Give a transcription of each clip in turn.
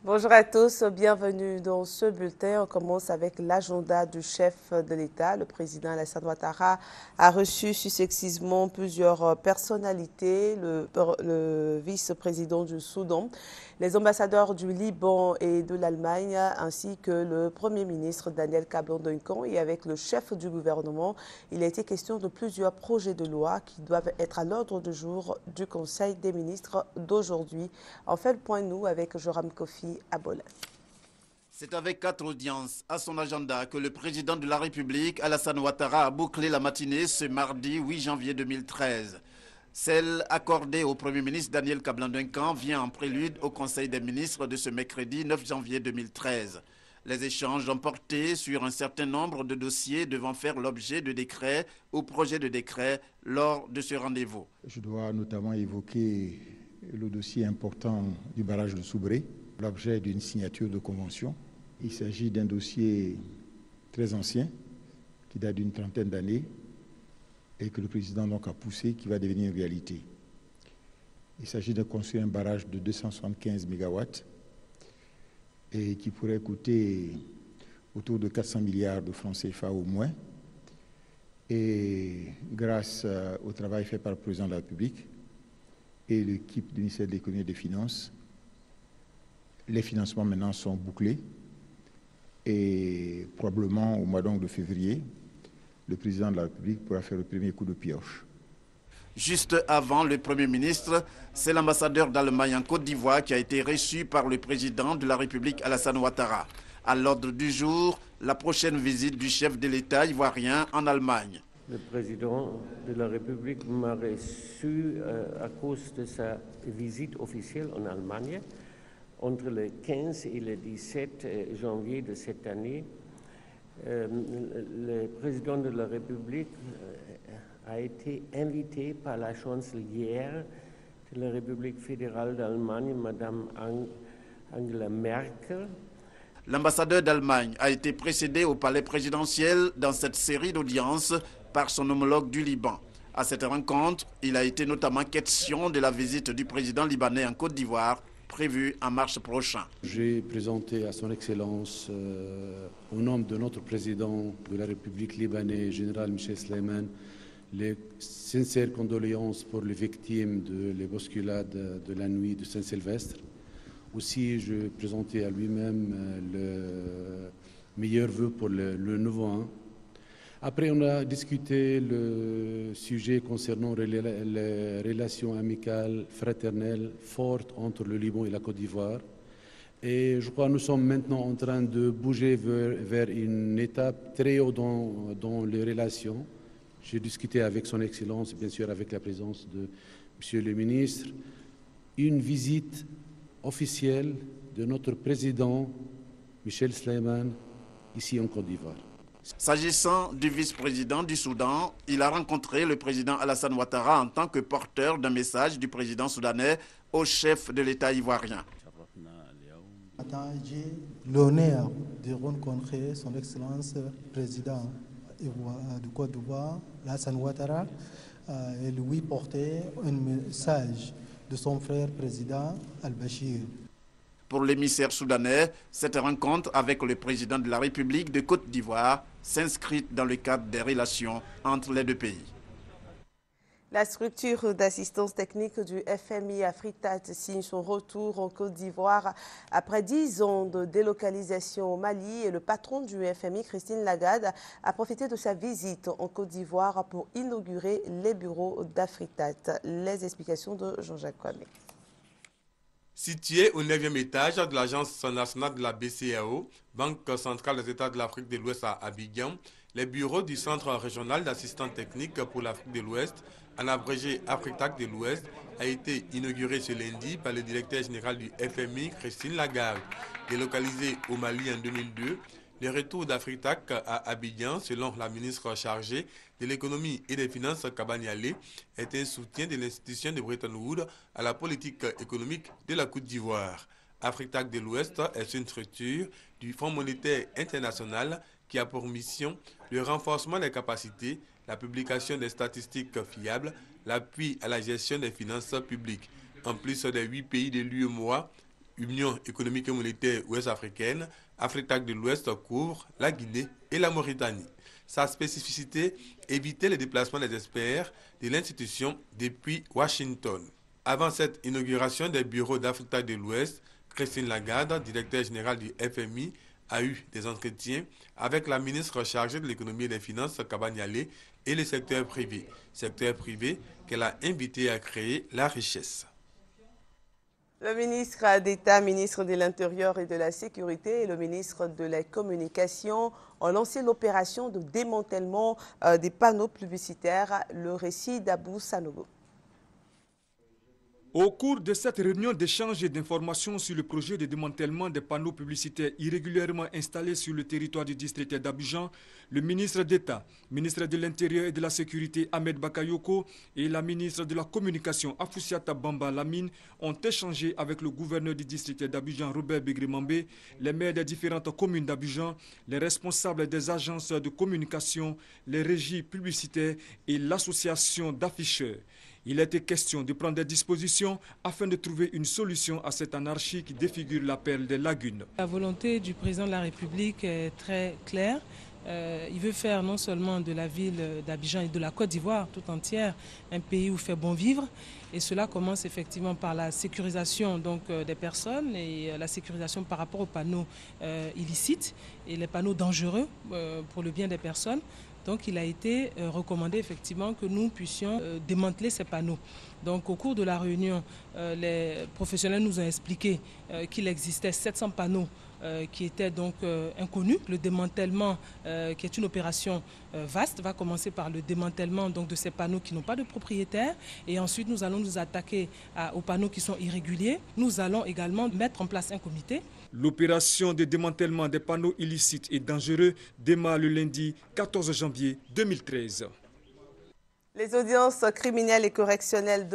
Bonjour à tous, bienvenue dans ce bulletin. On commence avec l'agenda du chef de l'État. Le président Alassane Ouattara a reçu successivement plusieurs personnalités, le vice-président du Soudan, les ambassadeurs du Liban et de l'Allemagne, ainsi que le Premier ministre Daniel Kablan-Duncan. Et avec le chef du gouvernement, il a été question de plusieurs projets de loi qui doivent être à l'ordre du jour du Conseil des ministres d'aujourd'hui. On fait le point, nous, avec Joram Kofi à Bolen. C'est avec 4 audiences à son agenda que le président de la République, Alassane Ouattara, a bouclé la matinée ce mardi 8 janvier 2013. Celle accordée au Premier ministre Daniel Kablan-Duncan vient en prélude au Conseil des ministres de ce mercredi 9 janvier 2013. Les échanges ont porté sur un certain nombre de dossiers devant faire l'objet de décrets ou projets de décrets lors de ce rendez-vous. Je dois notamment évoquer le dossier important du barrage de Soubré, l'objet d'une signature de convention. Il s'agit d'un dossier très ancien, qui date d'une trentaine d'années, et que le président donc a poussé, qui va devenir une réalité. Il s'agit de construire un barrage de 275 MW et qui pourrait coûter autour de 400 milliards de francs CFA au moins. Et grâce au travail fait par le président de la République et l'équipe du ministère de l'Économie et des Finances, les financements maintenant sont bouclés et probablement au mois donc de février, le président de la République pourra faire le premier coup de pioche. Juste avant le Premier ministre, c'est l'ambassadeur d'Allemagne en Côte d'Ivoire qui a été reçu par le président de la République Alassane Ouattara. À l'ordre du jour, la prochaine visite du chef de l'État ivoirien en Allemagne. Le président de la République m'a reçu à cause de sa visite officielle en Allemagne entre le 15 et le 17 janvier de cette année. Le président de la République a été invité par la chancelière de la République fédérale d'Allemagne, Madame Angela Merkel. L'ambassadeur d'Allemagne a été précédé au palais présidentiel dans cette série d'audiences par son homologue du Liban. À cette rencontre, il a été notamment question de la visite du président libanais en Côte d'Ivoire, prévue en mars prochain. J'ai présenté à son Excellence, au nom de notre président de la République libanaise, général Michel Sleiman, les sincères condoléances pour les victimes de les bousculades de la nuit de Saint-Sylvestre. Aussi, je présentais à lui-même le meilleur vœu pour le nouveau an. Après, on a discuté le sujet concernant les relations amicales, fraternelles, fortes entre le Liban et la Côte d'Ivoire. Et je crois que nous sommes maintenant en train de bouger vers une étape très haute dans les relations. J'ai discuté avec son Excellence, bien sûr avec la présence de Monsieur le ministre, une visite officielle de notre président Michel Sleiman ici en Côte d'Ivoire. S'agissant du vice-président du Soudan, il a rencontré le président Alassane Ouattara en tant que porteur d'un message du président soudanais au chef de l'État ivoirien. J'ai l'honneur de rencontrer son Excellence président de Côte d'Ivoire, Alassane Ouattara, et lui porter un message de son frère président Al-Bashir. Pour l'émissaire soudanais, cette rencontre avec le président de la République de Côte d'Ivoire s'inscrit dans le cadre des relations entre les deux pays. La structure d'assistance technique du FMI Afritat signe son retour en Côte d'Ivoire après 10 ans de délocalisation au Mali et le patron du FMI, Christine Lagarde, a profité de sa visite en Côte d'Ivoire pour inaugurer les bureaux d'Afritat. Les explications de Jean-Jacques Kwame. Situé au 9e étage de l'Agence nationale de la BCEAO, Banque centrale des États de l'Afrique de l'Ouest à Abidjan, les bureaux du Centre régional d'assistance technique pour l'Afrique de l'Ouest, en abrégé Afritac de l'Ouest, a été inauguré ce lundi par le directeur général du FMI, Christine Lagarde. Délocalisé au Mali en 2002, le retour d'Afritac à Abidjan, selon la ministre chargée de l'économie et des finances Kabaniale, est un soutien de l'institution de Bretton Woods à la politique économique de la Côte d'Ivoire. Afritac de l'Ouest est une structure du Fonds monétaire international qui a pour mission le renforcement des capacités, la publication des statistiques fiables, l'appui à la gestion des finances publiques. En plus des 8 pays de l'UEMOA, Union économique et monétaire ouest-africaine, Afrique de l'Ouest couvre la Guinée et la Mauritanie. Sa spécificité, éviter les déplacements des experts de l'institution depuis Washington. Avant cette inauguration des bureaux d'Afrique de l'Ouest, Christine Lagarde, directeur général du FMI, a eu des entretiens avec la ministre chargée de l'économie et des finances, Kabanyale, et le secteur privé. Secteur privé qu'elle a invité à créer la richesse. Le ministre d'État, ministre de l'Intérieur et de la Sécurité et le ministre de la Communication ont lancé l'opération de démantèlement des panneaux publicitaires. Le récit d'Abou Sanogo. Au cours de cette réunion d'échange et d'informations sur le projet de démantèlement des panneaux publicitaires irrégulièrement installés sur le territoire du district d'Abidjan, le ministre d'État, ministre de l'Intérieur et de la Sécurité Ahmed Bakayoko et la ministre de la Communication Afoussiata Bamba Lamine ont échangé avec le gouverneur du district d'Abidjan Robert Begrimambé, les maires des différentes communes d'Abidjan, les responsables des agences de communication, les régies publicitaires et l'association d'afficheurs. Il était question de prendre des dispositions afin de trouver une solution à cette anarchie qui défigure la perle des lagunes. La volonté du président de la République est très claire. Il veut faire non seulement de la ville d'Abidjan et de la Côte d'Ivoire tout entière un pays où il fait bon vivre. Et cela commence effectivement par la sécurisation des personnes et la sécurisation par rapport aux panneaux illicites et les panneaux dangereux pour le bien des personnes. Donc il a été recommandé effectivement que nous puissions démanteler ces panneaux. Donc au cours de la réunion, les professionnels nous ont expliqué qu'il existait 700 panneaux qui étaient donc inconnus. Le démantèlement, qui est une opération vaste, va commencer par le démantèlement de ces panneaux qui n'ont pas de propriétaire. Et ensuite, nous allons nous attaquer aux panneaux qui sont irréguliers. Nous allons également mettre en place un comité. L'opération de démantèlement des panneaux illicites et dangereux démarre le lundi 14 janvier 2013. Les audiences criminelles et correctionnelles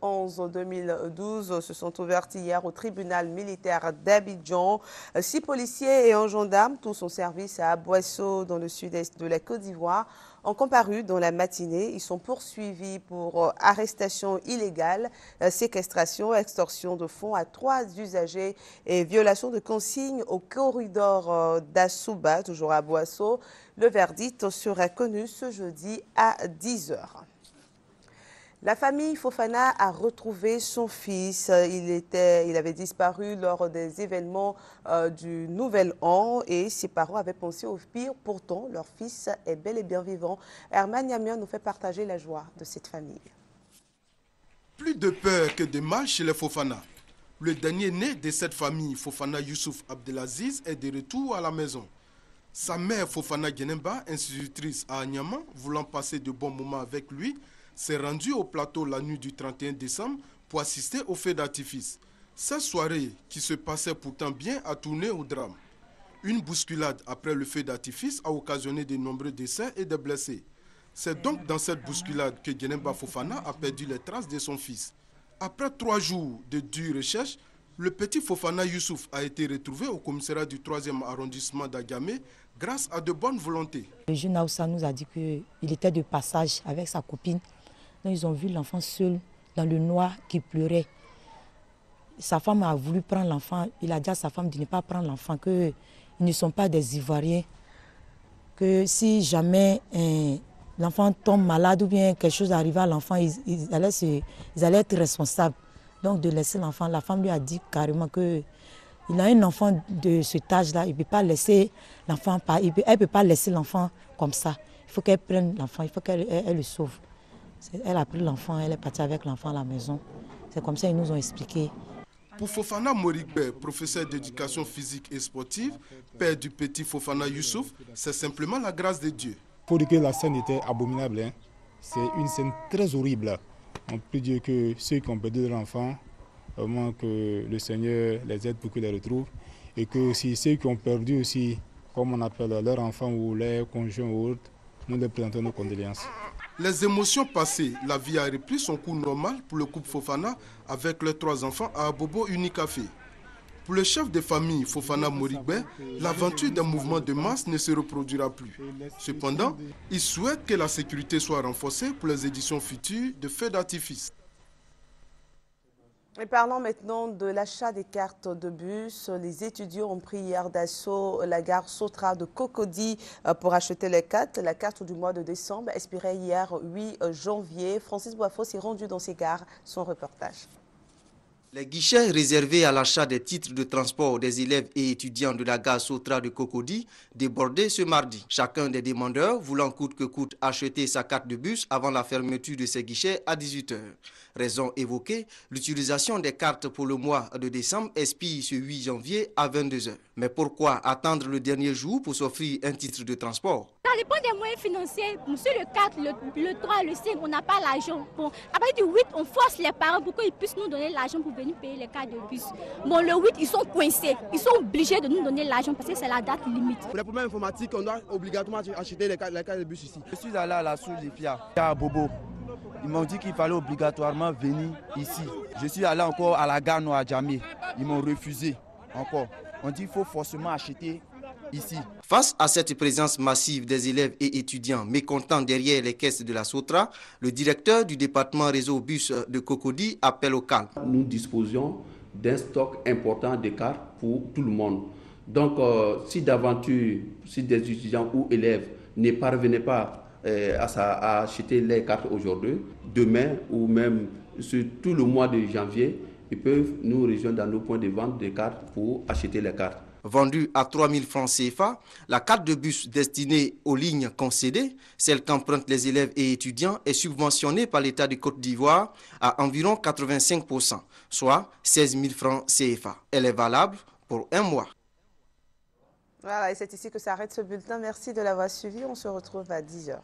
2011-2012 se sont ouvertes hier au tribunal militaire d'Abidjan. 6 policiers et un gendarme, tous en service à Aboisso dans le sud-est de la Côte d'Ivoire, ont comparu dans la matinée. Ils sont poursuivis pour arrestation illégale, séquestration, extorsion de fonds à 3 usagers et violation de consignes au corridor d'Assouba, toujours à Aboisso. Le verdict sera connu ce jeudi à 10h. La famille Fofana a retrouvé son fils. Il avait disparu lors des événements du Nouvel An et ses parents avaient pensé au pire. Pourtant, leur fils est bel et bien vivant. Herman Yamian nous fait partager la joie de cette famille. Plus de peur que de mal chez les Fofana. Le dernier né de cette famille, Fofana Youssouf Abdelaziz, est de retour à la maison. Sa mère, Fofana Genemba, institutrice à Anyama, voulant passer de bons moments avec lui, s'est rendue au plateau la nuit du 31 décembre pour assister au feu d'artifice. Cette soirée, qui se passait pourtant bien, a tourné au drame. Une bousculade après le feu d'artifice a occasionné de nombreux décès et des blessés. C'est donc dans cette bousculade que Genemba Fofana a perdu les traces de son fils. Après 3 jours de dures recherches, le petit Fofana Youssouf a été retrouvé au commissariat du 3e arrondissement d'Agamé grâce à de bonnes volontés. Le jeune Aoussa nous a dit qu'il était de passage avec sa copine. Donc ils ont vu l'enfant seul dans le noir qui pleurait. Sa femme a voulu prendre l'enfant. Il a dit à sa femme de ne pas prendre l'enfant, qu'ils ne sont pas des Ivoiriens. Que si jamais l'enfant tombe malade ou bien quelque chose arrive à l'enfant, ils allaient être responsables. Donc de laisser l'enfant, la femme lui a dit carrément qu'il a un enfant de cet âge-là, il ne peut pas laisser l'enfant, elle ne peut pas laisser l'enfant comme ça. Il faut qu'elle prenne l'enfant, il faut qu'elle le sauve. Elle a pris l'enfant, elle est partie avec l'enfant à la maison. C'est comme ça qu'ils nous ont expliqué. Pour Fofana Morikbe, professeur d'éducation physique et sportive, père du petit Fofana Youssouf, c'est simplement la grâce de Dieu. Il faut dire que la scène était abominable. Hein. C'est une scène très horrible. On peut dire que ceux qui ont perdu leur enfant, vraiment que le Seigneur les aide pour qu'ils les retrouvent. Et que aussi ceux qui ont perdu aussi, comme on appelle leur enfant ou leur conjoint ou autre, nous leur présentons nos condoléances. Les émotions passées, la vie a repris son cours normal pour le couple Fofana avec leurs 3 enfants à Abobo Unicafé. Pour le chef de famille Fofana Morikbe, l'aventure d'un mouvement de masse ne se reproduira plus. Cependant, il souhaite que la sécurité soit renforcée pour les éditions futures de feux d'artifice. Et parlons maintenant de l'achat des cartes de bus. Les étudiants ont pris hier d'assaut la gare Sotra de Cocody pour acheter les cartes. La carte du mois de décembre expirait hier 8 janvier. Francis Boifos s'est rendu dans ces gares. Son reportage. Les guichets réservés à l'achat des titres de transport des élèves et étudiants de la gare Sotra de Cocody débordaient ce mardi. Chacun des demandeurs voulant coûte que coûte acheter sa carte de bus avant la fermeture de ces guichets à 18 h. Raison évoquée, l'utilisation des cartes pour le mois de décembre expire ce 8 janvier à 22 h. Mais pourquoi attendre le dernier jour pour s'offrir un titre de transport? Ça dépend des moyens financiers. Sur le 4, le 3, le 5, on n'a pas l'argent. Bon, à partir du 8, on force les parents pour qu'ils puissent nous donner l'argent pour venir payer les cartes de bus. Bon, le 8, ils sont coincés. Ils sont obligés de nous donner l'argent parce que c'est la date limite. Pour les problèmes informatiques, on doit obligatoirement acheter les cartes de bus ici. Je suis allé à la source Lifia, à Bobo. Ils m'ont dit qu'il fallait obligatoirement venir ici. Je suis allé encore à la gare Noadjamé. Ils m'ont refusé encore. On dit qu'il faut forcément acheter ici. Face à cette présence massive des élèves et étudiants mécontents derrière les caisses de la Sotra, le directeur du département réseau bus de Cocody appelle au calme. Nous disposions d'un stock important de cartes pour tout le monde. Donc, si d'aventure, si des étudiants ou élèves ne parvenaient pas à acheter les cartes aujourd'hui, demain ou même sur tout le mois de janvier, ils peuvent nous rejoindre dans nos points de vente de cartes pour acheter les cartes. Vendue à 3 000 francs CFA, la carte de bus destinée aux lignes concédées, celle qu'empruntent les élèves et étudiants, est subventionnée par l'État de Côte d'Ivoire à environ 85%, soit 16 000 francs CFA. Elle est valable pour un mois. Voilà, et c'est ici que s'arrête ce bulletin. Merci de l'avoir suivi. On se retrouve à 10 h.